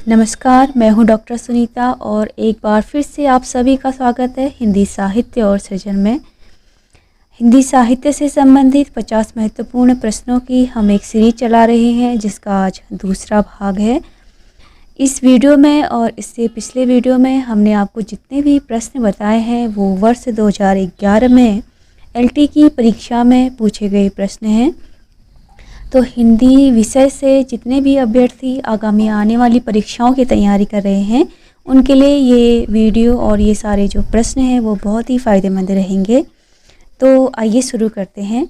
नमस्कार, मैं हूं डॉक्टर सुनीता और एक बार फिर से आप सभी का स्वागत है हिंदी साहित्य और सृजन में। हिंदी साहित्य से संबंधित 50 महत्वपूर्ण प्रश्नों की हम एक सीरीज चला रहे हैं जिसका आज दूसरा भाग है। इस वीडियो में और इससे पिछले वीडियो में हमने आपको जितने भी प्रश्न बताए हैं वो वर्ष 2011 में एलटी की परीक्षा में पूछे गए प्रश्न हैं। तो हिंदी विषय से जितने भी अभ्यर्थी आगामी आने वाली परीक्षाओं की तैयारी कर रहे हैं उनके लिए ये वीडियो और ये सारे जो प्रश्न हैं वो बहुत ही फ़ायदेमंद रहेंगे। तो आइए शुरू करते हैं।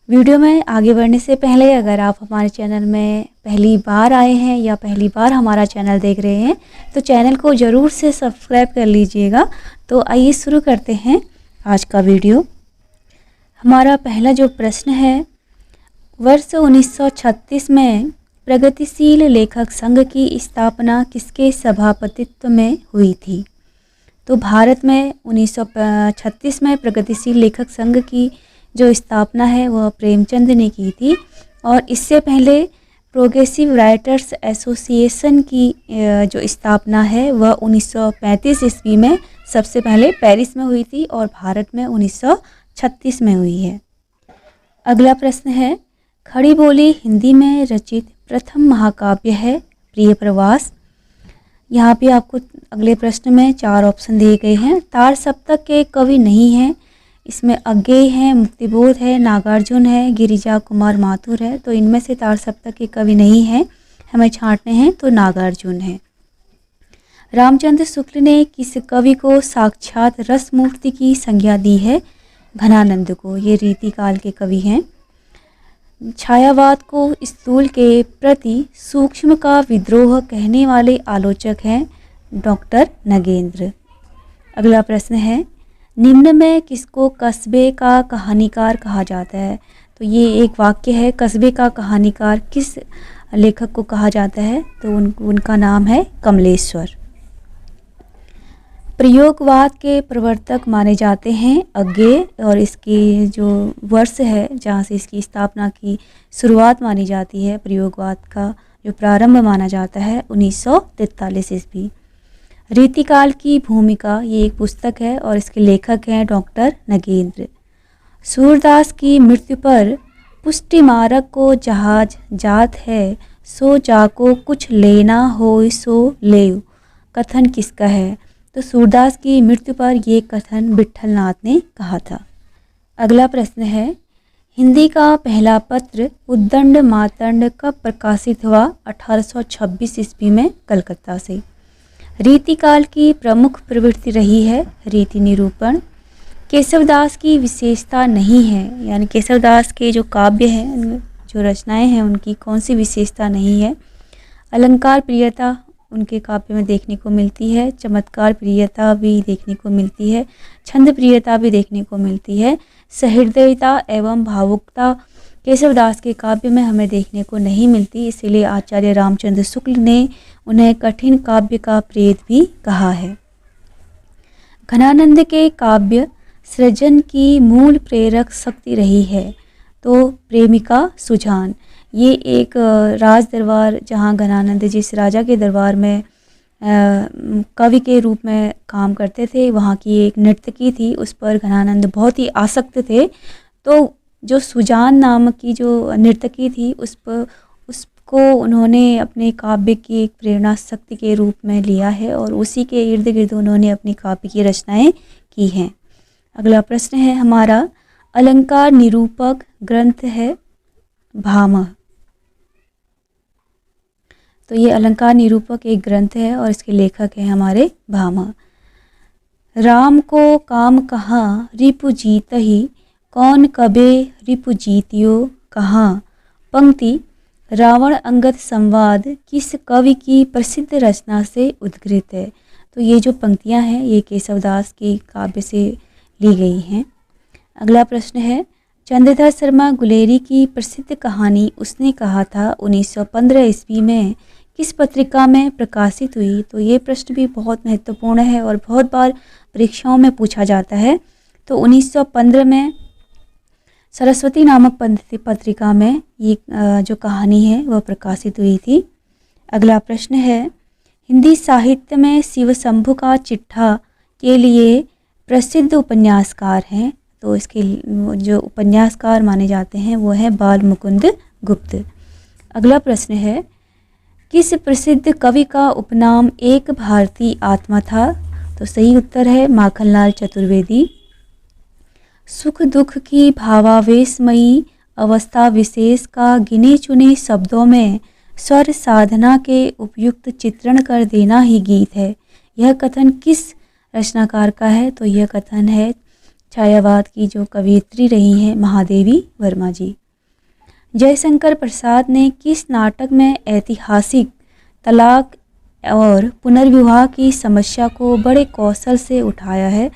वीडियो में आगे बढ़ने से पहले अगर आप हमारे चैनल में पहली बार आए हैं या पहली बार हमारा चैनल देख रहे हैं तो चैनल को ज़रूर से सब्सक्राइब कर लीजिएगा। तो आइए शुरू करते हैं आज का वीडियो। हमारा पहला जो प्रश्न है, वर्ष 1936 में प्रगतिशील लेखक संघ की स्थापना किसके सभापतित्व में हुई थी? तो भारत में 1936 में प्रगतिशील लेखक संघ की जो स्थापना है वह प्रेमचंद ने की थी और इससे पहले प्रोग्रेसिव राइटर्स एसोसिएशन की जो स्थापना है वह 1935 ईस्वी में सबसे पहले पेरिस में हुई थी और भारत में 1936 में हुई है। अगला प्रश्न है, खड़ी बोली हिंदी में रचित प्रथम महाकाव्य है प्रिय प्रवास। यहाँ पे आपको अगले प्रश्न में 4 ऑप्शन दिए गए हैं। तार सप्तक के कवि नहीं हैं, इसमें अज्ञेय है, मुक्तिबोध है, नागार्जुन है, गिरिजा कुमार माथुर है। तो इनमें से तार सप्तक के कवि नहीं हैं, हमें छांटने हैं तो नागार्जुन है। रामचंद्र शुक्ल ने किस कवि को साक्षात रसमूर्ति की संज्ञा दी है? घनानंद को। ये रीतिकाल के कवि हैं। छायावाद को स्थूल के प्रति सूक्ष्म का विद्रोह कहने वाले आलोचक हैं डॉक्टर नगेंद्र। अगला प्रश्न है, निम्न में किसको कस्बे का कहानीकार कहा जाता है? तो ये एक वाक्य है, कस्बे का कहानीकार किस लेखक को कहा जाता है? तो उनका नाम है कमलेश्वर। प्रयोगवाद के प्रवर्तक माने जाते हैं अज्ञेय और इसकी जो वर्ष है जहाँ से इसकी स्थापना की शुरुआत मानी जाती है, प्रयोगवाद का जो प्रारंभ माना जाता है 1943 ईस्वी। रीतिकाल की भूमिका ये एक पुस्तक है और इसके लेखक हैं डॉक्टर नगेंद्र। सूरदास की मृत्यु पर पुष्टि मारक को जहाज जात है, सो जाको कुछ लेना हो सो ले, कथन किसका है? तो सूरदास की मृत्यु पर ये कथन विट्ठलनाथ ने कहा था। अगला प्रश्न है, हिंदी का पहला पत्र उद्दंड मातंड कब प्रकाशित हुआ? 1826 ईस्वी में कलकत्ता से। रीतिकाल की प्रमुख प्रवृत्ति रही है रीति निरूपण। केशवदास की विशेषता नहीं है, यानी केशवदास के जो काव्य हैं, जो रचनाएं हैं, उनकी कौन सी विशेषता नहीं है? अलंकार प्रियता उनके काव्य में देखने को मिलती है, चमत्कार प्रियता भी देखने को मिलती है, छंद प्रियता भी देखने को मिलती है, सहृदयता एवं भावुकता केशवदास के काव्य में हमें देखने को नहीं मिलती। इसीलिए आचार्य रामचंद्र शुक्ल ने उन्हें कठिन काव्य का प्रेत भी कहा है। घनानंद के काव्य सृजन की मूल प्रेरक शक्ति रही है तो प्रेमिका सुजान। ये एक राज दरबार, जहाँ घनानंद जिस राजा के दरबार में कवि के रूप में काम करते थे, वहाँ की एक नर्तकी थी, उस पर घनानंद बहुत ही आसक्त थे। तो जो सुजान नामक की जो नर्तकी थी उसको उन्होंने अपने काव्य की एक प्रेरणा शक्ति के रूप में लिया है और उसी के इर्द गिर्द उन्होंने अपनी काव्य की रचनाएं की हैं। अगला प्रश्न है हमारा, अलंकार निरूपक ग्रंथ है भामह। तो ये अलंकार निरूपक एक ग्रंथ है और इसके लेखक हैं हमारे भामह। राम को काम कहाँ रिपु जीत ही, कौन कबे रिपु जीतियो कहाँ? पंक्ति रावण अंगद संवाद किस कवि की प्रसिद्ध रचना से उद्गृत है? तो ये जो पंक्तियां हैं ये केशवदास के काव्य से ली गई हैं। अगला प्रश्न है, चंद्रधर शर्मा गुलेरी की प्रसिद्ध कहानी उसने कहा था 1915 ईस्वी में किस पत्रिका में प्रकाशित हुई? तो ये प्रश्न भी बहुत महत्वपूर्ण है और बहुत बार परीक्षाओं में पूछा जाता है। तो 1915 में सरस्वती नामक पत्रिका में ये जो कहानी है वह प्रकाशित हुई थी। अगला प्रश्न है, हिंदी साहित्य में शिव शंभु का चिट्ठा के लिए प्रसिद्ध उपन्यासकार हैं, तो इसके जो उपन्यासकार माने जाते हैं वो है बाल मुकुंद गुप्त। अगला प्रश्न है, किस प्रसिद्ध कवि का उपनाम एक भारतीय आत्मा था? तो सही उत्तर है माखनलाल चतुर्वेदी। सुख दुख की भावावेशमयी अवस्था विशेष का गिने चुने शब्दों में स्वर साधना के उपयुक्त चित्रण कर देना ही गीत है। यह कथन किस रचनाकार का है? तो यह कथन है छायावाद की जो कवयित्री रही हैं महादेवी वर्मा जी। जयशंकर प्रसाद ने किस नाटक में ऐतिहासिक तलाक और पुनर्विवाह की समस्या को बड़े कौशल से उठाया है?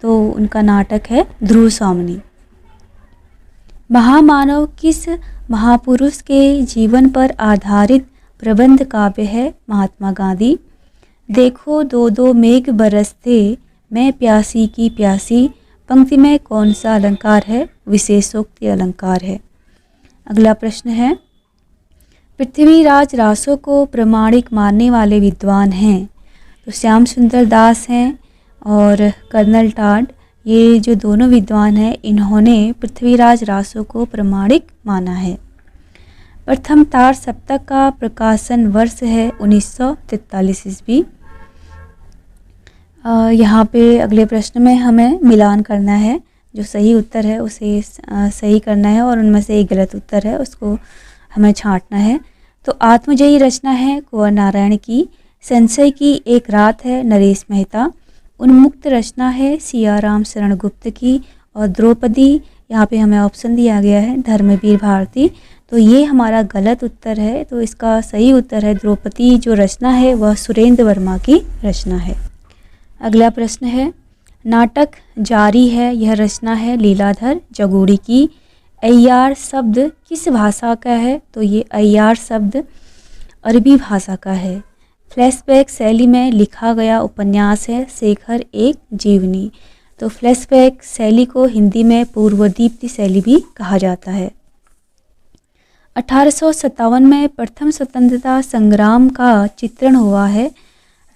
तो उनका नाटक है ध्रुव स्वामिनी। महामानव किस महापुरुष के जीवन पर आधारित प्रबंध काव्य है? महात्मा गांधी। देखो दो दो मेघ बरसते मैं प्यासी की प्यासी पंक्ति में कौन सा अलंकार है? विशेषोक्ति अलंकार है। अगला प्रश्न है, पृथ्वीराज रासो को प्रामाणिक मानने वाले विद्वान हैं? तो श्याम सुंदर दास हैं और कर्नल टाड, ये जो दोनों विद्वान हैं इन्होंने पृथ्वीराज रासो को प्रामाणिक माना है। प्रथम तार सप्तक का प्रकाशन वर्ष है 1943 ईस्वी। यहाँ पे अगले प्रश्न में हमें मिलान करना है, जो सही उत्तर है उसे सही करना है और उनमें से एक गलत उत्तर है उसको हमें छांटना है। तो आत्मजयी रचना है कुंवर नारायण की। संशय की एक रात है नरेश मेहता। उन्मुक्त रचना है सियाराम शरण गुप्त की। और द्रौपदी, यहाँ पे हमें ऑप्शन दिया गया है धर्मवीर भारती, तो ये हमारा गलत उत्तर है। तो इसका सही उत्तर है द्रौपदी जो रचना है वह सुरेंद्र वर्मा की रचना है। अगला प्रश्न है, नाटक जारी है यह रचना है लीलाधर जगूड़ी की। अय्यार शब्द किस भाषा का है? तो ये अय्यार शब्द अरबी भाषा का है। फ्लैशबैक शैली में लिखा गया उपन्यास है शेखर एक जीवनी। तो फ्लैशबैक शैली को हिंदी में पूर्वदीप्ति शैली भी कहा जाता है। 1857 में प्रथम स्वतंत्रता संग्राम का चित्रण हुआ है।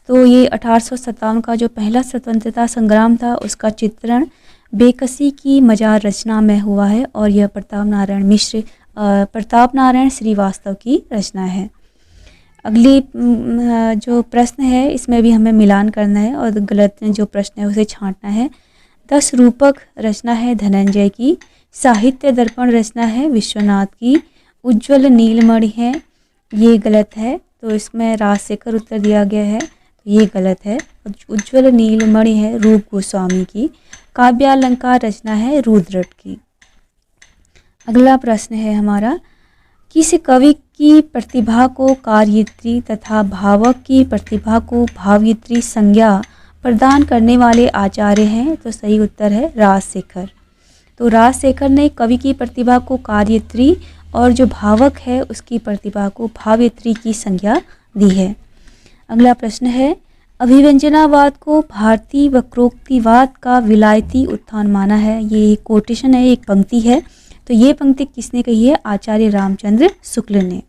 तो ये 1857 का जो पहला स्वतंत्रता संग्राम था उसका चित्रण बेकसी की मजार रचना में हुआ है और यह प्रताप नारायण श्रीवास्तव की रचना है। अगली जो प्रश्न है इसमें भी हमें मिलान करना है और गलत जो प्रश्न है उसे छांटना है। 10 रूपक रचना है धनंजय की। साहित्य दर्पण रचना है विश्वनाथ की। उज्ज्वल नीलमणि है, ये गलत है, तो इसमें राजशेखर उत्तर दिया गया है, ये गलत है। उज्ज्वल नीलमणि है रूप गोस्वामी की। काव्यालंकार रचना है रुद्रट की। अगला प्रश्न है हमारा, किस कवि की प्रतिभा को कार्यत्री तथा भावक की प्रतिभा को भावयित्री संज्ञा प्रदान करने वाले आचार्य हैं? तो सही उत्तर है राजशेखर। तो राजशेखर ने कवि की प्रतिभा को कार्यत्री और जो भावक है उसकी प्रतिभा को भावयित्री की संज्ञा दी है। अगला प्रश्न है, अभिव्यंजनावाद को भारतीय वक्रोक्तिवाद का विलायती उत्थान माना है। ये एक कोटेशन है, एक पंक्ति है। तो ये पंक्ति किसने कही है? आचार्य रामचंद्र शुक्ल ने।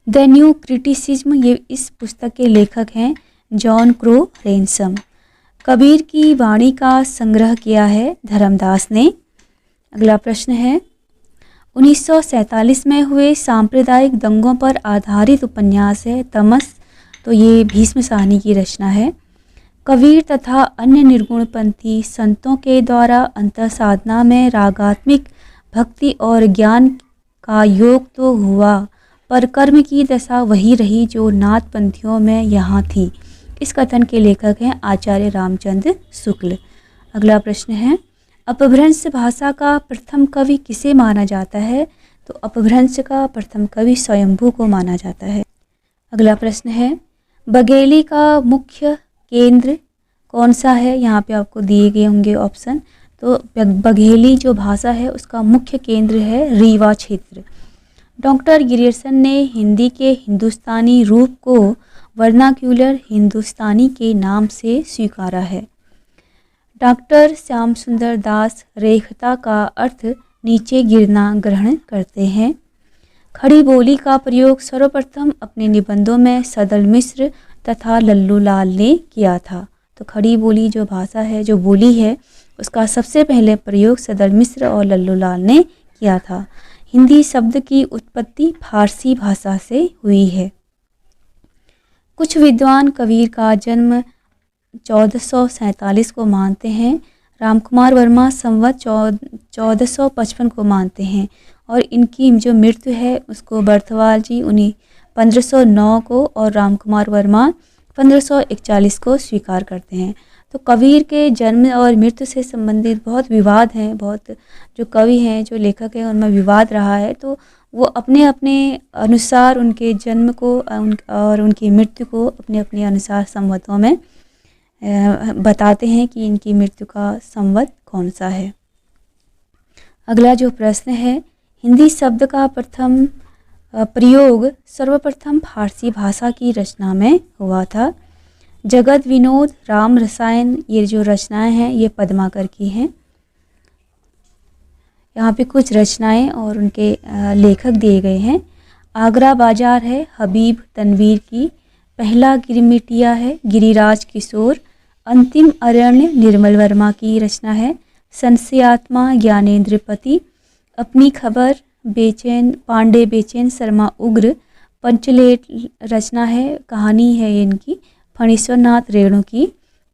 द न्यू क्रिटिसिज्म, ये इस पुस्तक के लेखक हैं जॉन क्रो रेनसम। कबीर की वाणी का संग्रह किया है धर्मदास ने। अगला प्रश्न है, 1947 में हुए सांप्रदायिक दंगों पर आधारित उपन्यास है तमस। तो ये भीष्म साहनी की रचना है। कबीर तथा अन्य निर्गुणपंथी संतों के द्वारा अंतर साधना में रागात्मिक भक्ति और ज्ञान का योग तो हुआ, पर कर्म की दशा वही रही जो नाथपंथियों में यहाँ थी। इस कथन के लेखक हैं आचार्य रामचंद्र शुक्ल। अगला प्रश्न है, अपभ्रंश भाषा का प्रथम कवि किसे माना जाता है? तो अपभ्रंश का प्रथम कवि स्वयंभू को माना जाता है। अगला प्रश्न है, बघेली का मुख्य केंद्र कौन सा है? यहाँ पे आपको दिए गए होंगे ऑप्शन। तो बघेली जो भाषा है उसका मुख्य केंद्र है रीवा क्षेत्र। डॉक्टर गिरियर्सन ने हिंदी के हिंदुस्तानी रूप को वर्नाक्यूलर हिंदुस्तानी के नाम से स्वीकारा है। डॉक्टर श्याम सुंदर दास रेखता का अर्थ नीचे गिरना ग्रहण करते हैं। खड़ी बोली का प्रयोग सर्वप्रथम अपने निबंधों में सदल मिश्र तथा लल्लू लाल ने किया था। तो खड़ी बोली जो भाषा है, जो बोली है, उसका सबसे पहले प्रयोग सदल मिश्र और लल्लू लाल ने किया था। हिंदी शब्द की उत्पत्ति फारसी भाषा से हुई है। कुछ विद्वान कबीर का जन्म 1447 को मानते हैं। रामकुमार वर्मा संवत 1455 को मानते हैं और इनकी जो मृत्यु है उसको बर्थवाल जी उन्हीं 1509 को और रामकुमार वर्मा 1541 को स्वीकार करते हैं। तो कबीर के जन्म और मृत्यु से संबंधित बहुत विवाद हैं, बहुत जो कवि हैं, जो लेखक हैं, उनमें विवाद रहा है। तो वो अपने अपने अनुसार उनके जन्म को और उनकी मृत्यु को अपने अपने अनुसार संवतों में बताते हैं कि इनकी मृत्यु का संवत कौन सा है। अगला जो प्रश्न है, हिंदी शब्द का प्रथम प्रयोग सर्वप्रथम फारसी भाषा की रचना में हुआ था। जगत विनोद, राम रसायन, ये जो रचनाएं हैं ये पद्माकर की हैं। यहाँ पे कुछ रचनाएं और उनके लेखक दिए गए हैं। आगरा बाजार है हबीब तनवीर की। पहला गिरमिटिया है गिरिराज किशोर। अंतिम अरण्य निर्मल वर्मा की रचना है। संशयात्मा ज्ञानेंद्रपति। अपनी खबर बेचैन पांडे बेचैन शर्मा उग्र। पंचलेट रचना है, कहानी है इनकी फणीश्वरनाथ रेणु की।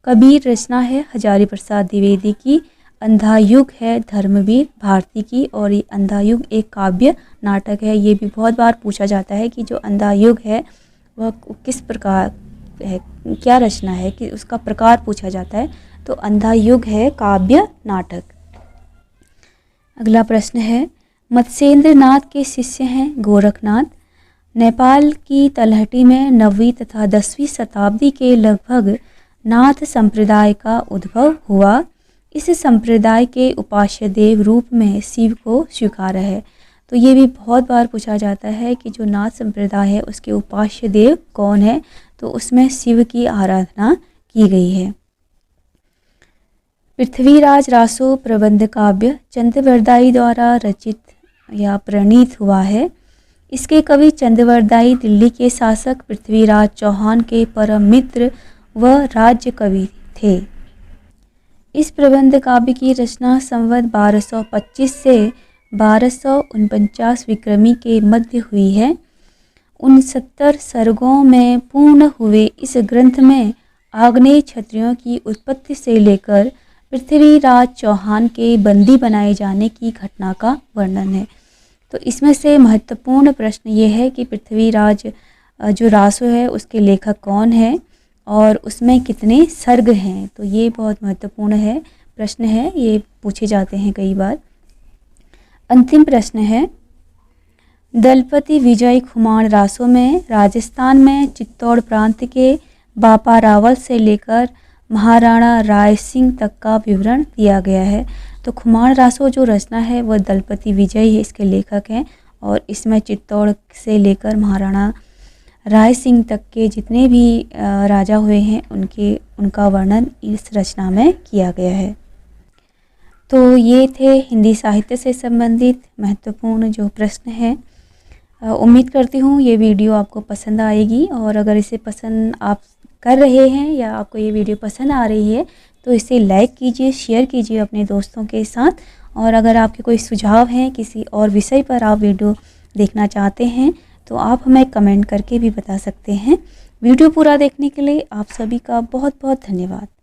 कबीर रचना है हजारी प्रसाद द्विवेदी की। अंधा युग है धर्मवीर भारती की और ये अंधा युग एक काव्य नाटक है। ये भी बहुत बार पूछा जाता है कि जो अंधा युग है वह किस प्रकार है, क्या रचना है, कि उसका प्रकार पूछा जाता है। तो अंधा युग है काव्य नाटक। अगला प्रश्न है, मत्स्येंद्र नाथ के शिष्य हैं गोरखनाथ। नेपाल की तलहटी में 9वीं तथा 10वीं शताब्दी के लगभग नाथ संप्रदाय का उद्भव हुआ। इस संप्रदाय के उपास्य देव रूप में शिव को स्वीकारा है। तो ये भी बहुत बार पूछा जाता है कि जो नाथ संप्रदाय है उसके उपास्य देव कौन है, तो उसमें शिव की आराधना की गई है। पृथ्वीराज रासो प्रबंध काव्य चंद्रवरदाई द्वारा रचित या प्रणीत हुआ है। इसके कवि चंद्रवरदाई दिल्ली के शासक पृथ्वीराज चौहान के परम मित्र व राज्य कवि थे। इस प्रबंध काव्य की रचना संवत 1225 से 1249 विक्रमी के मध्य हुई है। 69 सर्गों में पूर्ण हुए इस ग्रंथ में आग्नेय क्षत्रियों की उत्पत्ति से लेकर पृथ्वीराज चौहान के बंदी बनाए जाने की घटना का वर्णन है। तो इसमें से महत्वपूर्ण प्रश्न ये है कि पृथ्वीराज जो रासो है उसके लेखक कौन है और उसमें कितने सर्ग हैं। तो ये बहुत महत्वपूर्ण है, प्रश्न है, ये पूछे जाते हैं कई बार। अंतिम प्रश्न है, दलपति विजय खुमान रासो में राजस्थान में चित्तौड़ प्रांत के बापा रावल से लेकर महाराणा राय सिंह तक का विवरण दिया गया है। तो खुमान रासो जो रचना है वह दलपति विजय है, इसके लेखक हैं और इसमें चित्तौड़ से लेकर महाराणा राय सिंह तक के जितने भी राजा हुए हैं उनका वर्णन इस रचना में किया गया है। तो ये थे हिंदी साहित्य से संबंधित महत्वपूर्ण जो प्रश्न हैं। उम्मीद करती हूँ ये वीडियो आपको पसंद आएगी और अगर इसे पसंद आप कर रहे हैं या आपको ये वीडियो पसंद आ रही है तो इसे लाइक कीजिए, शेयर कीजिए अपने दोस्तों के साथ। और अगर आपके कोई सुझाव हैं, किसी और विषय पर आप वीडियो देखना चाहते हैं तो आप हमें कमेंट करके भी बता सकते हैं। वीडियो पूरा देखने के लिए आप सभी का बहुत बहुत धन्यवाद।